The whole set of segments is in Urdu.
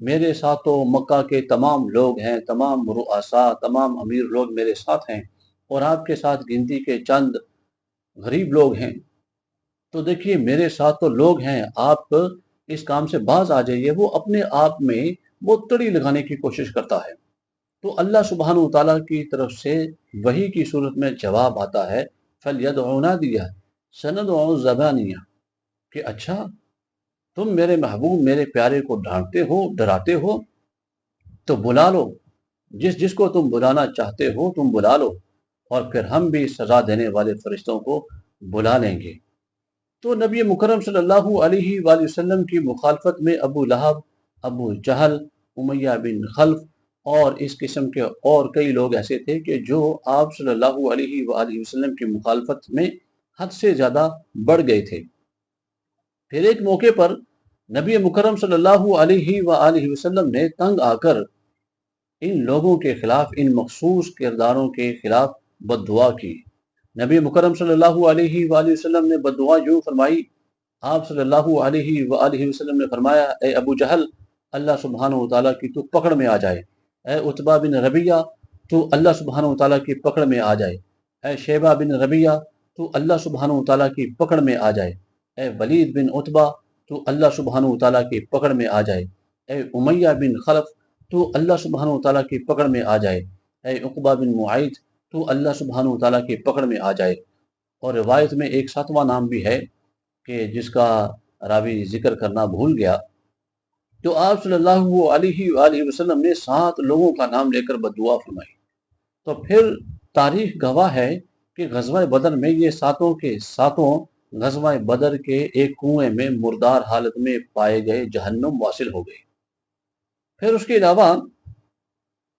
میرے ساتھ تو مکہ کے تمام لوگ ہیں، تمام رؤسا، تمام امیر لوگ میرے ساتھ ہیں، اور آپ کے ساتھ گنتی کے چند غریب لوگ ہیں، تو دیکھیے میرے ساتھ تو لوگ ہیں، آپ اس کام سے باز آ جائیے۔ وہ اپنے آپ میں وہ تڑی لگانے کی کوشش کرتا ہے۔ تو اللہ سبحانہ وتعالیٰ کی طرف سے وحی کی صورت میں جواب آتا ہے، فَلْيَدْعُ نَادِيَهُ سَنَدْعُ الزَّبَانِيَّ، کہ اچھا تم میرے محبوب میرے پیارے کو ڈانٹتے ہو، ڈراتے ہو، تو بلا لو، جس جس کو تم بلانا چاہتے ہو تم بلا لو، اور پھر ہم بھی سزا دینے والے فرشتوں کو بلا لیں گے۔ تو نبی مکرم صلی اللہ علیہ وآلہ وسلم کی مخالفت میں ابو لہب، ابو جہل، امیہ بن خلف اور اس قسم کے اور کئی لوگ ایسے تھے کہ جو آپ صلی اللہ علیہ وآلہ وسلم کی مخالفت میں حد سے زیادہ بڑھ گئے تھے۔ پھر ایک موقع پر نبی مکرم صلی اللہ علیہ وآلہ وسلم نے تنگ آ کر ان لوگوں کے خلاف، ان مخصوص کرداروں کے خلاف بد دعا کی۔ نبی مکرم صلی اللہ علیہ وآلہ وسلم نے بد دعا یوں فرمائی۔ آپ صلی اللہ علیہ وآلہ وسلم نے فرمایا، اے ابو جہل، اللہ سبحانہ وتعالیٰ کی تو پکڑ میں آ جائے۔ اے عتبہ بن ربیہ، تو اللہ سبحانہ وتعالیٰ کی پکڑ میں آ جائے۔ اے شیبہ بن ربیہ، تو اللہ سبحانہ وتعالیٰ کی پکڑ میں آ جائے۔ اے ولید بن عتبہ، تو اللہ سبحانہ وتعالیٰ کی پکڑ میں آ جائے۔ اے امیہ بن خلف، تو اللہ سبحانہ وتعالیٰ کی پکڑ میں آ جائے۔ اے عقبہ بن معیط، تو اللہ سبحانہ وتعالیٰ کی پکڑ میں آ جائے۔ اور روایت میں ایک ساتواں نام بھی ہے کہ جس کا راوی ذکر کرنا بھول گیا۔ تو آپ صلی اللہ علیہ وآلہ وسلم نے 7 لوگوں کا نام لے کر بد دعا فرمائی۔ تو پھر تاریخ گواہ ہے کہ غزوہ بدر میں یہ 7 کے 7 غزوہ بدر کے ایک کنویں میں مردار حالت میں پائے گئے، جہنم واصل ہو گئے۔ پھر اس کے علاوہ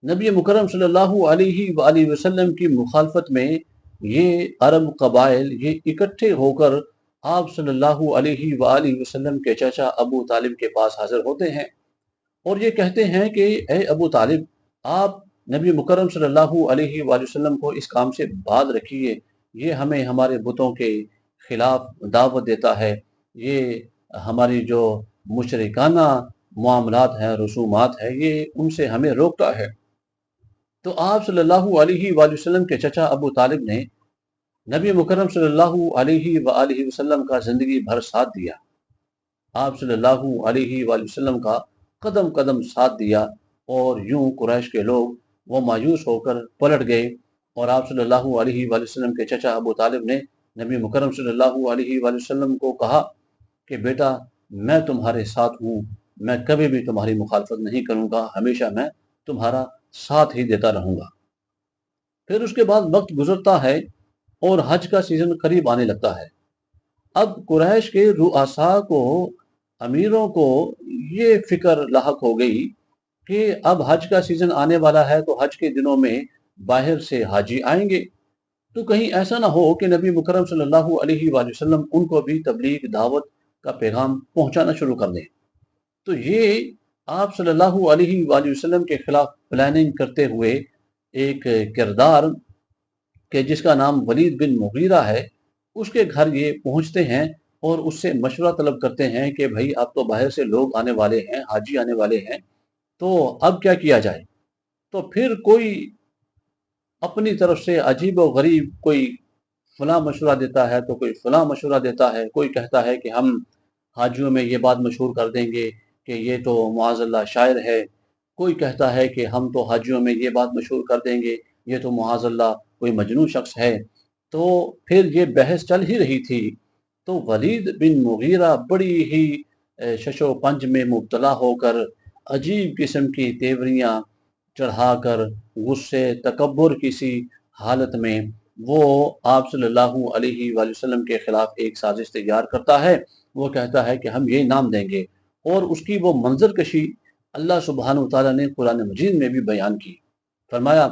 نبی مکرم صلی اللہ علیہ وآلہ وسلم کی مخالفت میں یہ عرب قبائل یہ اکٹھے ہو کر آپ صلی اللہ علیہ وآلہ وسلم کے چچا ابو طالب کے پاس حاضر ہوتے ہیں، اور یہ کہتے ہیں کہ اے ابو طالب، آپ نبی مکرم صلی اللہ علیہ وآلہ وسلم کو اس کام سے باز رکھیے، یہ ہمیں ہمارے بتوں کے خلاف دعوت دیتا ہے، یہ ہماری جو مشرکانہ معاملات ہیں، رسومات ہیں، یہ ان سے ہمیں روکتا ہے۔ تو آپ صلی اللہ علیہ وآلہ وسلم کے چچا ابو طالب نے نبی مکرم صلی اللہ علیہ وآلہ وسلم کا زندگی بھر ساتھ دیا۔ آپ صلی اللہ علیہ وآلہ وسلم کا قدم قدم ساتھ دیا، اور یوں قریش کے لوگ وہ مایوس ہو کر پلٹ گئے، اور آپ صلی اللہ علیہ وآلہ وسلم کے چچا ابو طالب نے نبی مکرم صلی اللہ علیہ وآلہ وسلم کو کہا کہ بیٹا، میں تمہارے ساتھ ہوں، میں کبھی بھی تمہاری مخالفت نہیں کروں گا، ہمیشہ میں تمہارا ساتھ ہی دیتا رہوں گا۔ پھر اس کے بعد وقت گزرتا ہے اور حج کا سیزن قریب آنے لگتا ہے۔ اب قریش کے رؤساء کو، امیروں کو یہ فکر لاحق ہو گئی کہ اب حج کا سیزن آنے والا ہے، تو حج کے دنوں میں باہر سے حاجی آئیں گے، تو کہیں ایسا نہ ہو کہ نبی مکرم صلی اللہ علیہ وآلہ وسلم ان کو بھی تبلیغ دعوت کا پیغام پہنچانا شروع کر دیں۔ تو یہ آپ صلی اللہ علیہ وآلہ وسلم کے خلاف پلاننگ کرتے ہوئے ایک کردار کہ جس کا نام ولید بن مغیرہ ہے، اس کے گھر یہ پہنچتے ہیں اور اس سے مشورہ طلب کرتے ہیں کہ بھائی اب تو باہر سے لوگ آنے والے ہیں، حاجی آنے والے ہیں، تو اب کیا کیا جائے؟ تو پھر کوئی اپنی طرف سے عجیب و غریب کوئی فلاں مشورہ دیتا ہے، تو کوئی فلاں مشورہ دیتا ہے، کوئی کہتا ہے کہ ہم حاجیوں میں یہ بات مشہور کر دیں گے کہ یہ تو معاذ اللہ شاعر ہے، کوئی کہتا ہے کہ ہم تو حاجیوں میں یہ بات مشہور کر دیں گے یہ تو معاذ اللہ کوئی مجنون شخص ہے۔ تو پھر یہ بحث چل ہی رہی تھی، تو ولید بن مغیرہ بڑی ہی شش و پنج میں مبتلا ہو کر عجیب قسم کی تیوریاں چڑھا کر غصے تکبر کسی حالت میں وہ آپ صلی اللہ علیہ وآلہ وسلم کے خلاف ایک سازش تیار کرتا ہے۔ وہ کہتا ہے کہ ہم یہ نام دیں گے، اور اس کی وہ منظر کشی اللہ سبحانہ وتعالیٰ نے قرآن مجید میں بھی بیان کی۔ فرمایا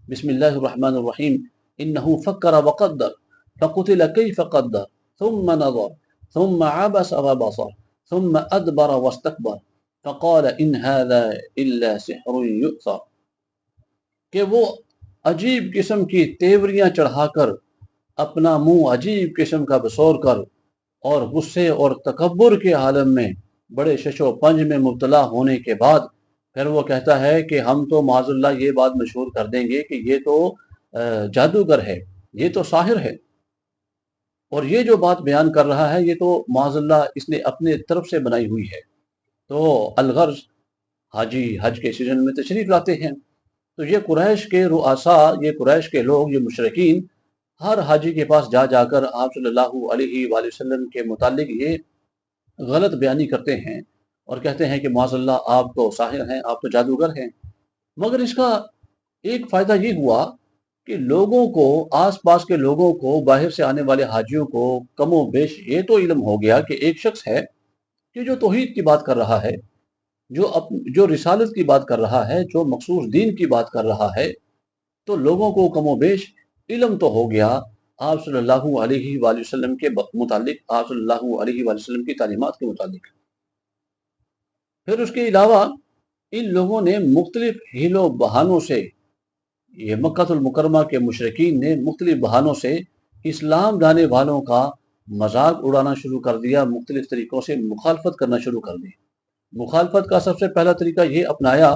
بسم اللہ الرحمن الرحیم، انہو فکر وقدر فقتل کیف قدر ثم نظر ثم عبس وبصر ثم ادبر واستکبر فقال ان هذا الا سحر یؤثر، کہ وہ عجیب قسم کی تیوریاں چڑھا کر، اپنا منہ عجیب قسم کا بسور کر، اور غصے اور تکبر کے عالم میں بڑے شش و پنج میں مبتلا ہونے کے بعد پھر وہ کہتا ہے کہ ہم تو معاذ اللہ یہ بات مشہور کر دیں گے کہ یہ تو جادوگر ہے، یہ تو ساحر ہے، اور یہ جو بات بیان کر رہا ہے یہ تو معاذ اللہ اس نے اپنے طرف سے بنائی ہوئی ہے۔ تو الغرض حاجی حج کے سیزن میں تشریف لاتے ہیں، تو یہ قریش کے رؤسا، یہ قریش کے لوگ، یہ مشرکین ہر حاجی کے پاس جا جا کر آپ صلی اللہ علیہ وآلہ وسلم کے متعلق یہ غلط بیانی کرتے ہیں اور کہتے ہیں کہ معاذ اللہ آپ تو ساحر ہیں، آپ تو جادوگر ہیں۔ مگر اس کا ایک فائدہ یہ ہوا کہ لوگوں کو، آس پاس کے لوگوں کو، باہر سے آنے والے حاجیوں کو کم و بیش یہ تو علم ہو گیا کہ ایک شخص ہے کہ جو توحید کی بات کر رہا ہے، جو رسالت کی بات کر رہا ہے، جو مخصوص دین کی بات کر رہا ہے، تو لوگوں کو کم و بیش علم تو ہو گیا آپ صلی اللہ علیہ وآلہ وسلم کے متعلق، آپ صلی اللہ علیہ وآلہ وسلم کی تعلیمات کے متعلق۔ پھر اس کے علاوہ ان لوگوں نے مختلف ہیل و بہانوں سے، یہ مکہ المکرمہ کے مشرکین نے مختلف بہانوں سے اسلام لانے والوں کا مذاق اڑانا شروع کر دیا، مختلف طریقوں سے مخالفت کرنا شروع کر دی۔ مخالفت کا سب سے پہلا طریقہ یہ اپنایا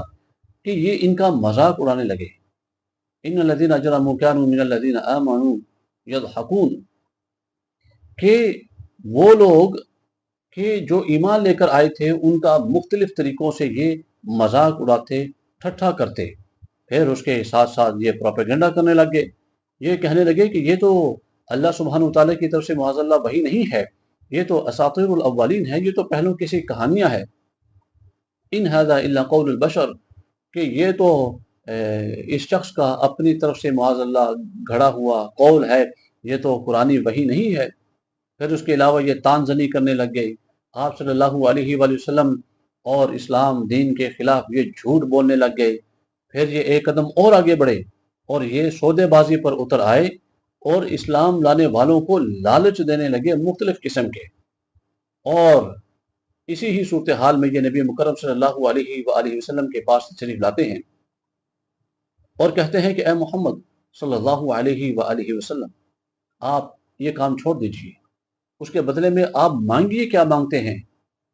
کہ یہ ان کا مذاق اڑانے لگے۔ ان الذین اجرموا کانوا من الذین آمنوا یضحکون، کہ وہ لوگ کہ جو ایمان لے کر آئے تھے ان کا مختلف طریقوں سے یہ مذاق اڑاتے، ٹھٹھا کرتے۔ پھر اس کے ساتھ ساتھ یہ پروپیگنڈا کرنے لگے، یہ کہنے لگے کہ یہ تو اللہ سبحانہ وتعالیٰ کی طرف سے معاذ اللہ وحی نہیں ہے، یہ تو اساطیر الاولین ہے، یہ تو پہلوں کسی کہانیاں ہے۔ ان ھذا الا قول البشر، کہ یہ تو اس شخص کا اپنی طرف سے معاذ اللہ گھڑا ہوا قول ہے، یہ تو قرآنی وحی نہیں ہے۔ پھر اس کے علاوہ یہ تان زنی کرنے لگ گئے، آپ صلی اللہ علیہ وآلہ وسلم اور اسلام دین کے خلاف یہ جھوٹ بولنے لگ گئے۔ پھر یہ ایک قدم اور آگے بڑھے اور یہ سودے بازی پر اتر آئے اور اسلام لانے والوں کو لالچ دینے لگے مختلف قسم کے۔ اور اسی ہی صورتحال میں یہ نبی مکرم صلی اللہ علیہ وآلہ وسلم کے پاس تشریف لاتے ہیں اور کہتے ہیں کہ اے محمد صلی اللہ علیہ وآلہ وسلم، آپ یہ کام چھوڑ دیجئے، اس کے بدلے میں آپ مانگیے، کیا مانگتے ہیں؟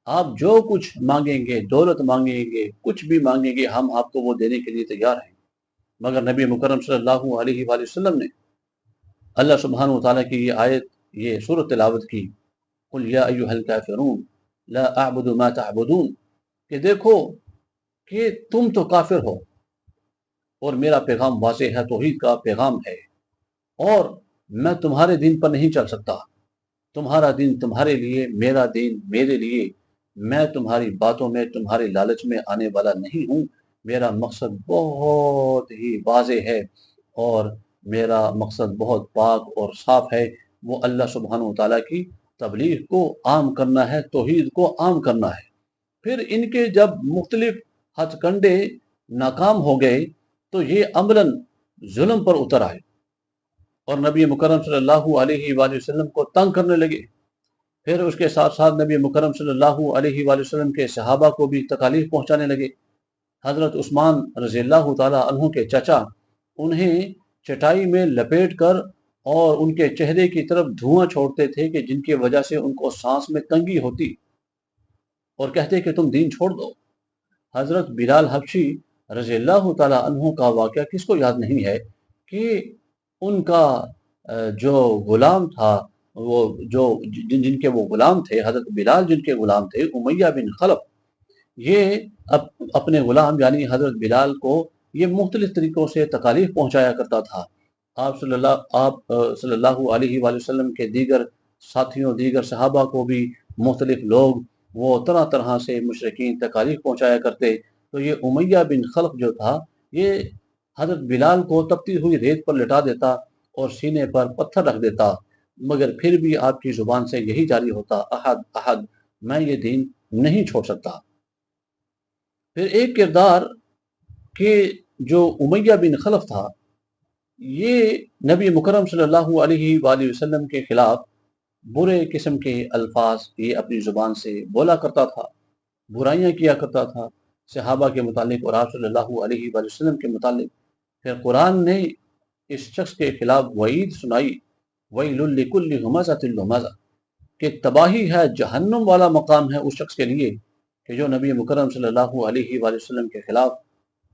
آپ جو کچھ مانگیں گے، دولت مانگیں گے، کچھ بھی مانگیں گے، ہم آپ کو وہ دینے کے لیے تیار ہیں۔ مگر نبی مکرم صلی اللہ علیہ وآلہ وسلم نے اللہ سبحانہ وتعالیٰ کی یہ آیت، یہ سورۃ تلاوت کی، قل یا ایھا الکافرون لا اعبد ما تعبدون، کہ دیکھو کہ تم تو کافر ہو اور میرا پیغام واضح ہے، توحید کا پیغام ہے، اور میں تمہارے دین پر نہیں چل سکتا، تمہارا دین تمہارے لیے، میرا دین میرے لیے، میں تمہاری باتوں میں، تمہارے لالچ میں آنے والا نہیں ہوں، میرا مقصد بہت ہی واضح ہے اور میرا مقصد بہت پاک اور صاف ہے، وہ اللہ سبحانہ وتعالیٰ کی تبلیغ کو عام کرنا ہے، توحید کو عام کرنا ہے۔ پھر ان کے جب مختلف ہتھ کنڈے ناکام ہو گئے تو یہ عملاً ظلم پر اتر آئے اور نبی مکرم صلی اللہ علیہ وآلہ وسلم کو تنگ کرنے لگے۔ پھر اس کے ساتھ ساتھ نبی مکرم صلی اللہ علیہ وآلہ وسلم کے صحابہ کو بھی تکالیف پہنچانے لگے۔ حضرت عثمان رضی اللہ تعالیٰ عنہ کے چچا انہیں چٹائی میں لپیٹ کر اور ان کے چہرے کی طرف دھواں چھوڑتے تھے کہ جن کی وجہ سے ان کو سانس میں تنگی ہوتی، اور کہتے کہ تم دین چھوڑ دو۔ حضرت بلال حبشی رضی اللہ تعالیٰ عنہ کا واقعہ کس کو یاد نہیں ہے کہ ان کا جو غلام تھا، وہ جو جن کے وہ غلام تھے، حضرت بلال جن کے غلام تھے، امیہ بن خلف، یہ اپنے غلام یعنی حضرت بلال کو یہ مختلف طریقوں سے تکالیف پہنچایا کرتا تھا۔ آپ صلی اللہ علیہ وآلہ وسلم کے دیگر ساتھیوں، دیگر صحابہ کو بھی مختلف لوگ وہ طرح طرح سے مشرکین تکالیف پہنچایا کرتے۔ تو یہ امیہ بن خلف جو تھا، یہ حضرت بلال کو تپتی ہوئی ریت پر لٹا دیتا اور سینے پر پتھر رکھ دیتا، مگر پھر بھی آپ کی زبان سے یہی جاری ہوتا، احد احد، میں یہ دین نہیں چھوڑ سکتا۔ پھر ایک کردار کہ جو امیہ بن خلف تھا، یہ نبی مکرم صلی اللہ علیہ وآلہ وسلم کے خلاف برے قسم کے الفاظ یہ اپنی زبان سے بولا کرتا تھا، برائیاں کیا کرتا تھا صحابہ کے متعلق اور آپ صلی اللہ علیہ وآلہ وسلم کے متعلق۔ پھر قرآن نے اس شخص کے خلاف وعید سنائی، وَيْلٌ لِكُلِّ ہُمَزَةٍ لُمَزَةٍ، کہ تباہی ہے، جہنم والا مقام ہے اس شخص کے لیے کہ جو نبی مکرم صلی اللہ علیہ وآلہ وسلم کے خلاف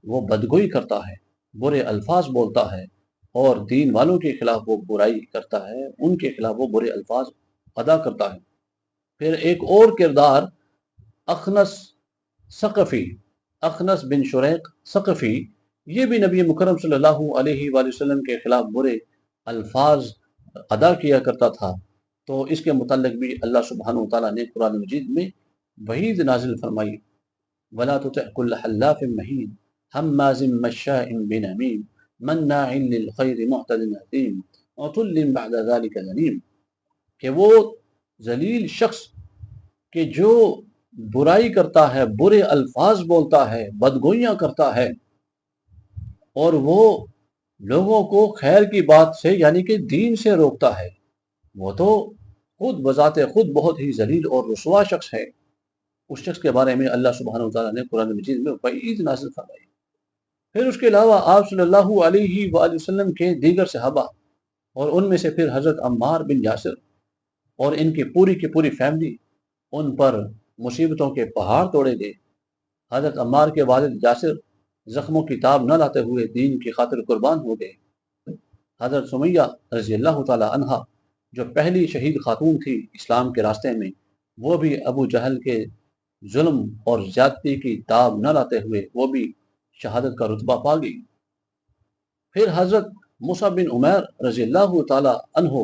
وہ بدگوئی کرتا ہے، برے الفاظ بولتا ہے، اور دین والوں کے خلاف وہ برائی کرتا ہے، ان کے خلاف وہ برے الفاظ ادا کرتا ہے۔ پھر ایک اور کردار اخنس ثقفی، اخنس بن شریق ثقفی، یہ بھی نبی مکرم صلی اللہ علیہ وآلہ وسلم کے خلاف برے الفاظ ادا کیا کرتا تھا۔ تو اس کے متعلق بھی اللہ سبحانہ وتعالیٰ نے قرآن مجید میں وعید نازل فرمائی، وَلَا تُطِعْ كُلَّ حَلَّافٍ مَّهِينٍ هَمَّازٍ مَّشَّاءٍ بِنَمِيمٍ مَّنَّاعٍ لِّلْخَيْرِ مُعْتَدٍ أَثِيمٍ عُتُلٍّ بَعْدَ ذَلِكَ زَنِيمٍ، کہ وہ ذلیل شخص کہ جو برائی کرتا ہے، برے الفاظ بولتا ہے، بدگوئیاں کرتا ہے، اور وہ لوگوں کو خیر کی بات سے یعنی کہ دین سے روکتا ہے، وہ تو خود بذات خود بہت ہی ذلیل اور رسوا شخص ہے۔ اس شخص کے بارے میں اللہ سبحانہ وتعالیٰ نے قرآن مجید میں وعید نازل فرمائی۔ پھر اس کے علاوہ آپ صلی اللہ علیہ وآلہ وسلم کے دیگر صحابہ، اور ان میں سے پھر حضرت عمار بن یاسر اور ان کی پوری فیملی، ان پر مصیبتوں کے پہاڑ توڑے گئے۔ حضرت عمار کے والد یاسر زخموں کی تاب نہ لاتے ہوئے دین کی خاطر قربان ہو گئے۔ حضرت سمیہ رضی اللہ تعالی عنہا، جو پہلی شہید خاتون تھی اسلام کے راستے میں، وہ بھی ابو جہل کے ظلم اور زیادتی کی تاب نہ لاتے ہوئے وہ بھی شہادت کا رتبہ پا گئی۔ پھر حضرت مصعب بن عمیر رضی اللہ تعالی عنہ،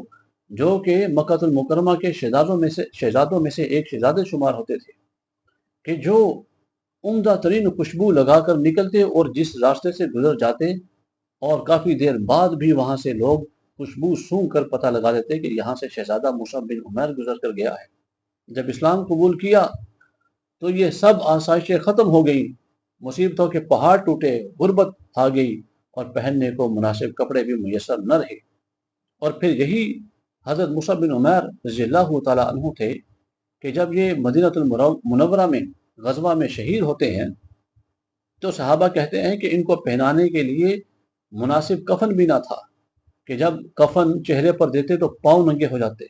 جو کہ مکہ المکرمہ کے شہزادوں میں سے ایک شہزادے شمار ہوتے تھے، کہ جو عمدہ ترین خوشبو لگا کر نکلتے اور جس راستے سے گزر جاتے اور کافی دیر بعد بھی وہاں سے لوگ خوشبو سونگھ کر پتہ لگا دیتے کہ یہاں سے شہزادہ مصعب بن عمیر گزر کر گیا ہے۔ جب اسلام قبول کیا تو یہ سب آسائشیں ختم ہو گئی، مصیبتوں کے پہاڑ ٹوٹے، غربت آ گئی، اور پہننے کو مناسب کپڑے بھی میسر نہ رہے۔ اور پھر یہی حضرت مصعب بن عمیر رضی اللہ تعالی عنہ تھے کہ جب یہ مدینہ المنورہ میں غزوہ میں شہید ہوتے ہیں تو صحابہ کہتے ہیں کہ ان کو پہنانے کے لیے مناسب کفن بھی نہ تھا، کہ جب کفن چہرے پر دیتے تو پاؤں ننگے ہو جاتے،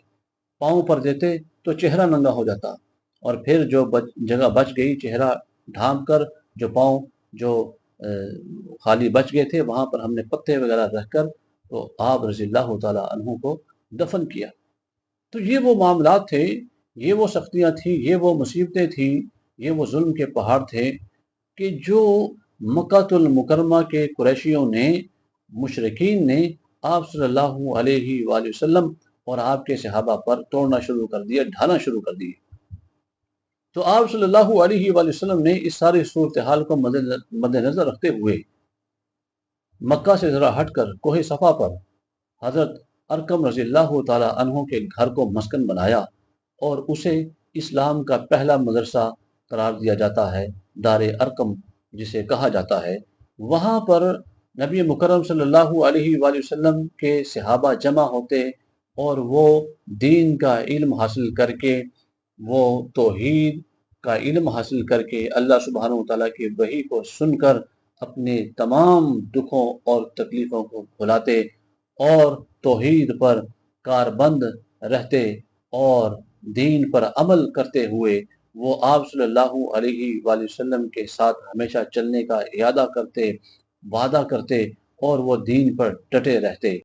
پاؤں پر دیتے تو چہرہ ننگا ہو جاتا، اور پھر جو جگہ بچ گئی چہرہ ڈھانپ کر جو پاؤں جو خالی بچ گئے تھے وہاں پر ہم نے پتے وغیرہ رکھ کر تو آپ رضی اللہ تعالی عنہ کو دفن کیا۔ تو یہ وہ معاملات تھے، یہ وہ سختیاں تھیں، یہ وہ مصیبتیں تھیں، یہ وہ ظلم کے پہاڑ تھے کہ جو مکہ المکرمہ کے قریشیوں نے، مشرکین نے آپ صلی اللہ علیہ وآلہ وسلم اور آپ کے صحابہ پر توڑنا شروع کر دیا، ڈھانا شروع کر دیے۔ تو آپ صلی اللہ علیہ وآلہ وسلم نے اس ساری صورتحال کو مد نظر رکھتے ہوئے مکہ سے ذرا ہٹ کر کوہ صفا پر حضرت ارقم رضی اللہ تعالی عنہ کے گھر کو مسکن بنایا، اور اسے اسلام کا پہلا مدرسہ قرار دیا جاتا ہے، دار ارقم جسے کہا جاتا ہے۔ وہاں پر نبی مکرم صلی اللہ علیہ وآلہ وسلم کے صحابہ جمع ہوتے اور وہ دین کا علم حاصل کر کے، وہ توحید کا علم حاصل کر کے اللہ سبحانہ وتعالیٰ کی وحی کو سن کر اپنے تمام دکھوں اور تکلیفوں کو بھلاتے اور توحید پر کاربند رہتے اور دین پر عمل کرتے ہوئے وہ آپ صلی اللہ علیہ وآلہ وسلم کے ساتھ ہمیشہ چلنے کا ارادہ کرتے، وعدہ کرتے، اور وہ دین پر ڈٹے رہتے۔